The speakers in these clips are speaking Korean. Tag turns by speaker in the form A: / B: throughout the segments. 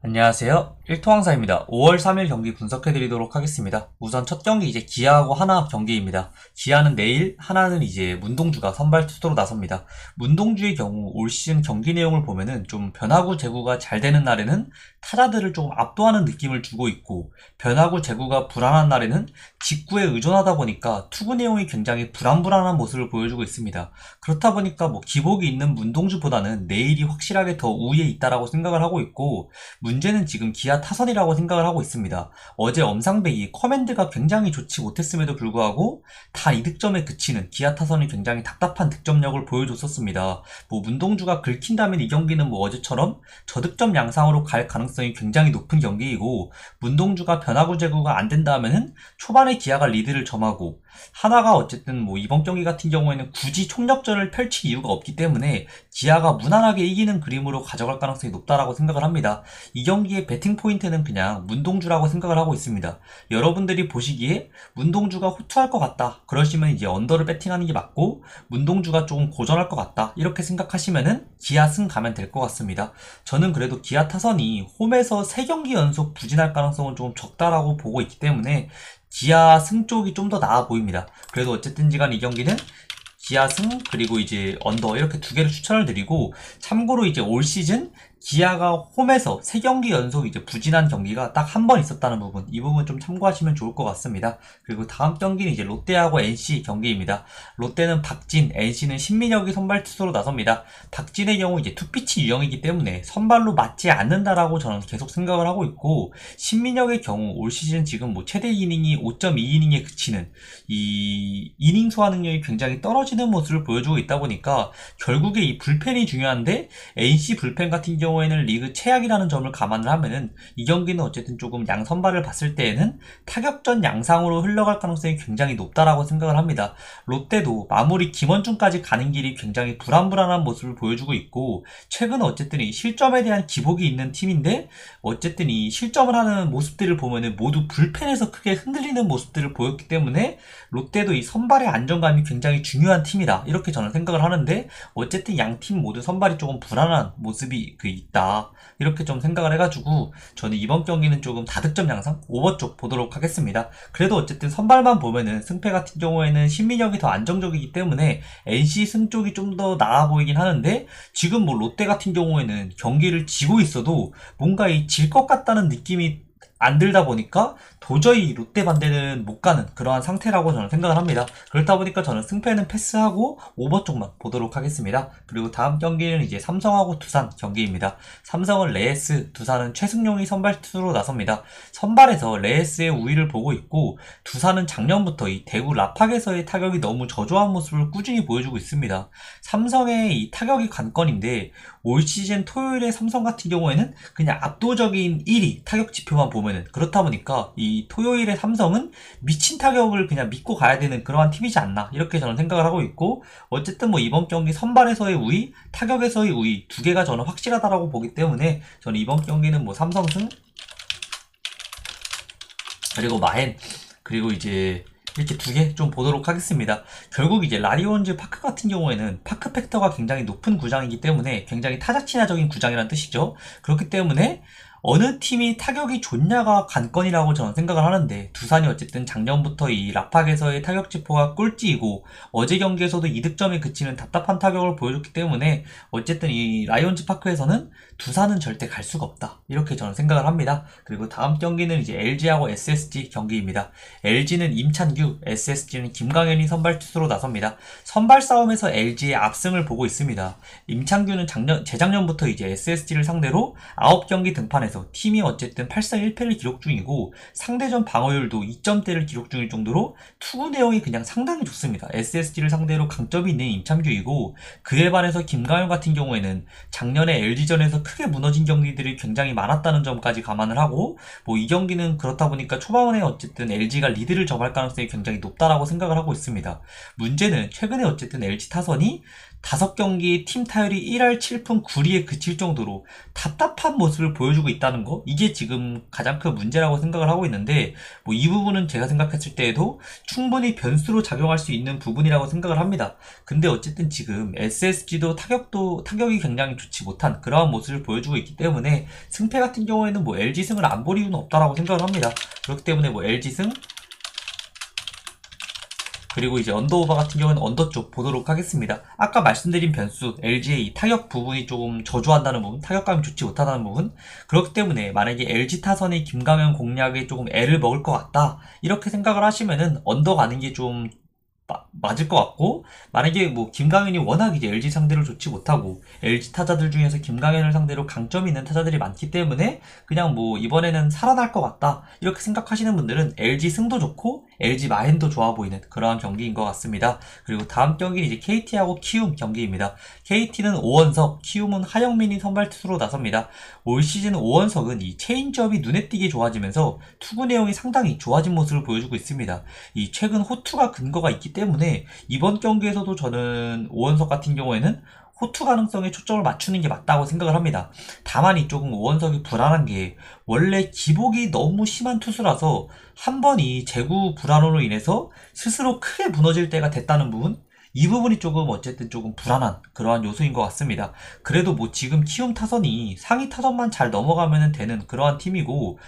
A: 안녕하세요. 1토항사입니다. 5월 3일 경기 분석해드리도록 하겠습니다. 우선 첫 경기 이제 기아하고 하나 경기입니다. 기아는 내일, 하나는 이제 문동주가 선발 투수로 나섭니다. 문동주의 경우 올 시즌 경기 내용을 보면은 좀 변화구 제구가 잘 되는 날에는 타자들을 좀 압도하는 느낌을 주고 있고, 변화구 제구가 불안한 날에는 직구에 의존하다 보니까 투구 내용이 굉장히 불안불안한 모습을 보여주고 있습니다. 그렇다 보니까 기복이 있는 문동주보다는 내일이 확실하게 더 우위에 있다라고 생각을 하고 있고, 문제는 지금 기아 타선이라고 생각을 하고 있습니다. 어제 엄상백이 커맨드가 굉장히 좋지 못했음에도 불구하고 다 이득점에 그치는 기아 타선이 굉장히 답답한 득점력을 보여줬었습니다. 문동주가 긁힌다면 이 경기는 어제처럼 저득점 양상으로 갈 가능성이 굉장히 높은 경기이고, 문동주가 변화구 제구가 안 된다면은 초반에 기아가 리드를 점하고, 하나가 어쨌든 이번 경기 같은 경우에는 굳이 총력전을 펼칠 이유가 없기 때문에 기아가 무난하게 이기는 그림으로 가져갈 가능성이 높다라고 생각을 합니다. 이 경기의 배팅 포인트는 그냥 문동주라고 생각을 하고 있습니다. 여러분들이 보시기에 문동주가 호투할 것 같다, 그러시면 이제 언더를 배팅하는 게 맞고, 문동주가 조금 고전할 것 같다 이렇게 생각하시면은 기아 승 가면 될 것 같습니다. 저는 그래도 기아 타선이 홈에서 3경기 연속 부진할 가능성은 좀 적다라고 보고 있기 때문에 기아 승 쪽이 좀 더 나아 보입니다. 그래도 어쨌든지 간 이 경기는 기아 승, 그리고 이제 언더, 이렇게 두 개를 추천을 드리고, 참고로 이제 올 시즌 기아가 홈에서 3경기 연속 이제 부진한 경기가 딱 한 번 있었다는 부분, 이 부분 좀 참고하시면 좋을 것 같습니다. 그리고 다음 경기는 이제 롯데하고 NC 경기입니다. 롯데는 박진, NC는 신민혁이 선발 투수로 나섭니다. 박진의 경우 이제 투피치 유형이기 때문에 선발로 맞지 않는다라고 저는 계속 생각을 하고 있고, 신민혁의 경우 올 시즌 지금 최대 이닝이 5.2이닝에 그치는 이 이닝 소화 능력이 굉장히 떨어지는 모습을 보여주고 있다 보니까 결국에 이 불펜이 중요한데, NC 불펜 같은 경우에는 리그 최악이라는 점을 감안을 하면은 이 경기는 어쨌든 조금 양 선발을 봤을 때에는 타격전 양상으로 흘러갈 가능성이 굉장히 높다라고 생각을 합니다. 롯데도 마무리 김원중까지 가는 길이 굉장히 불안불안한 모습을 보여주고 있고, 최근 어쨌든 이 실점에 대한 기복이 있는 팀인데, 어쨌든 이 실점을 하는 모습들을 보면은 모두 불펜에서 크게 흔들리는 모습들을 보였기 때문에 롯데도 이 선발의 안정감이 굉장히 중요한 팀이다, 이렇게 저는 생각을 하는데, 어쨌든 양 팀 모두 선발이 조금 불안한 모습이 있다, 이렇게 좀 생각을 해가지고 저는 이번 경기는 조금 다득점 양상 오버 쪽 보도록 하겠습니다. 그래도 어쨌든 선발만 보면은 승패 같은 경우에는 신민혁이 더 안정적이기 때문에 NC 승 쪽이 좀 더 나아 보이긴 하는데, 지금 롯데 같은 경우에는 경기를 지고 있어도 뭔가 질 것 같다는 느낌이 안 들다 보니까 도저히 롯데 반대는 못 가는 그러한 상태라고 저는 생각을 합니다. 그렇다 보니까 저는 승패는 패스하고 오버 쪽만 보도록 하겠습니다. 그리고 다음 경기는 이제 삼성하고 두산 경기입니다. 삼성은 레이스, 두산은 최승용이 선발 투수로 나섭니다. 선발에서 레이스의 우위를 보고 있고, 두산은 작년부터 이 대구 라팍에서의 타격이 너무 저조한 모습을 꾸준히 보여주고 있습니다. 삼성의 이 타격이 관건인데, 올 시즌 토요일에 삼성 같은 경우에는 그냥 압도적인 1위 타격 지표만 보면은, 그렇다 보니까 이 토요일에 삼성은 미친 타격을 그냥 믿고 가야 되는 그러한 팀이지 않나, 이렇게 저는 생각을 하고 있고, 어쨌든 이번 경기 선발에서의 우위, 타격에서의 우위 두 개가 저는 확실하다라고 보기 때문에 저는 이번 경기는 삼성승, 그리고 마엔, 그리고 이제 이렇게 두 개 좀 보도록 하겠습니다. 결국 이제 라이온즈 파크 같은 경우에는 파크 팩터가 굉장히 높은 구장이기 때문에 굉장히 타자 친화적인 구장이라는 뜻이죠. 그렇기 때문에 어느 팀이 타격이 좋냐가 관건이라고 저는 생각을 하는데, 두산이 어쨌든 작년부터 이 라팍에서의 타격 지표가 꼴찌이고 어제 경기에서도 이득점에 그치는 답답한 타격을 보여줬기 때문에 어쨌든 이 라이온즈 파크에서는 두산은 절대 갈 수가 없다, 이렇게 저는 생각을 합니다. 그리고 다음 경기는 이제 LG하고 SSG 경기입니다. LG는 임찬규, SSG는 김광현이 선발 투수로 나섭니다. 선발 싸움에서 LG의 압승을 보고 있습니다. 임찬규는 재작년부터 이제 SSG를 상대로 9경기 등판해서 팀이 어쨌든 8승 1패를 기록 중이고, 상대전 방어율도 2점대를 기록 중일 정도로 투구 내용이 그냥 상당히 좋습니다. SSG를 상대로 강점이 있는 임창규이고, 그에 반해서 김가현 같은 경우에는 작년에 LG전에서 크게 무너진 경기들이 굉장히 많았다는 점까지 감안을 하고, 이 경기는 그렇다 보니까 초반에 어쨌든 LG가 리드를 점할 가능성이 굉장히 높다라고 생각을 하고 있습니다. 문제는 최근에 어쨌든 LG 타선이 5경기 팀 타율이 1할 7푼 9리에 그칠 정도로 답답한 모습을 보여주고 있다 있다는 거, 이게 지금 가장 큰 문제라고 생각을 하고 있는데, 뭐 이 부분은 제가 생각했을 때에도 충분히 변수로 작용할 수 있는 부분이라고 생각을 합니다. 근데 어쨌든 지금 SSG도 타격이 굉장히 좋지 못한 그러한 모습을 보여주고 있기 때문에 승패 같은 경우에는 뭐 LG 승을 안 볼 이유는 없다라고 생각을 합니다. 그렇기 때문에 뭐 LG 승, 그리고 이제 언더오버 같은 경우는 언더 쪽 보도록 하겠습니다. 아까 말씀드린 변수, LG의 이 타격 부분이 조금 저조한다는 부분, 타격감이 좋지 못하다는 부분, 그렇기 때문에 만약에 LG 타선이 김강현 공략에 조금 애를 먹을 것 같다, 이렇게 생각을 하시면은 언더 가는 게 좀 맞을 것 같고, 만약에 뭐 김강현이 워낙 이제 LG 상대로 좋지 못하고 LG 타자들 중에서 김강현을 상대로 강점이 있는 타자들이 많기 때문에 그냥 뭐 이번에는 살아날 것 같다, 이렇게 생각하시는 분들은 LG 승도 좋고 LG 마인도 좋아 보이는 그러한 경기인 것 같습니다. 그리고 다음 경기는 이제 KT하고 키움 경기입니다. KT는 오원석, 키움은 하영민이 선발 투수로 나섭니다. 올 시즌 오원석은 이 체인지업이 눈에 띄게 좋아지면서 투구 내용이 상당히 좋아진 모습을 보여주고 있습니다. 이 최근 호투가 근거가 있기 때문에 이번 경기에서도 저는 오원석 같은 경우에는 호투 가능성에 초점을 맞추는 게 맞다고 생각을 합니다. 다만 이 조금 오원석이 불안한 게 원래 기복이 너무 심한 투수라서 한 번 이 제구 불안으로 인해서 스스로 크게 무너질 때가 됐다는 부분, 이 부분이 조금 어쨌든 조금 불안한 그러한 요소인 것 같습니다. 그래도 뭐 지금 키움 타선이 상위 타선만 잘 넘어가면 되는 그러한 팀이고,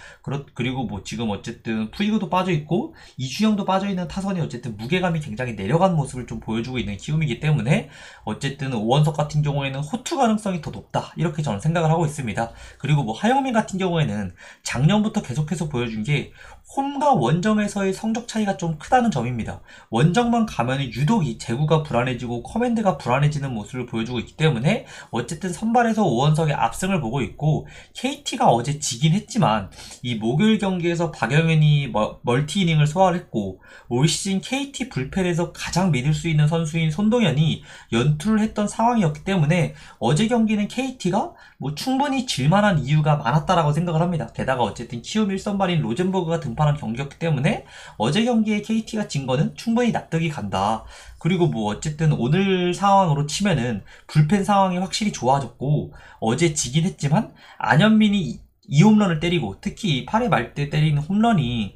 A: 그리고 뭐 지금 어쨌든 푸이그도 빠져있고 이주영도 빠져있는 타선이 어쨌든 무게감이 굉장히 내려간 모습을 좀 보여주고 있는 키움이기 때문에 어쨌든 오원석 같은 경우에는 호투 가능성이 더 높다, 이렇게 저는 생각을 하고 있습니다. 그리고 뭐 하영민 같은 경우에는 작년부터 계속해서 보여준 게 홈과 원정에서의 성적 차이가 좀 크다는 점입니다. 원정만 가면 유독 이 제구가 불안해지고 커맨드가 불안해지는 모습을 보여주고 있기 때문에 어쨌든 선발에서 오원석의 압승을 보고 있고, KT가 어제 지긴 했지만 이 목요일 경기에서 박영현이 멀티 이닝을 소화를 했고, 올 시즌 KT 불펜에서 가장 믿을 수 있는 선수인 손동현이 연투를 했던 상황이었기 때문에 어제 경기는 KT가 뭐 충분히 질만한 이유가 많았다라고 생각을 합니다. 게다가 어쨌든 키움 1선발인 로젠버그가 등판한 경기였기 때문에 어제 경기에 KT가 진 거는 충분히 납득이 간다. 그리고 뭐 어쨌든 오늘 상황으로 치면은 불펜 상황이 확실히 좋아졌고, 어제 지긴 했지만 안현민이 2홈런을 때리고, 특히 8회 말 때 때리는 홈런이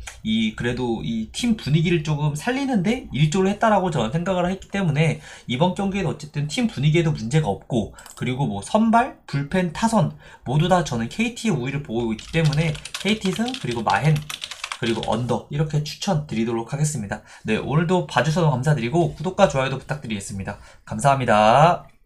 A: 그래도 이 팀 분위기를 조금 살리는데 일조를 했다라고 저는 생각을 했기 때문에 이번 경기에는 어쨌든 팀 분위기에도 문제가 없고, 그리고 뭐 선발, 불펜, 타선 모두 다 저는 KT의 우위를 보고 있기 때문에 KT 승, 그리고 마헨, 그리고 언더, 이렇게 추천드리도록 하겠습니다. 네, 오늘도 봐주셔서 감사드리고 구독과 좋아요도 부탁드리겠습니다. 감사합니다.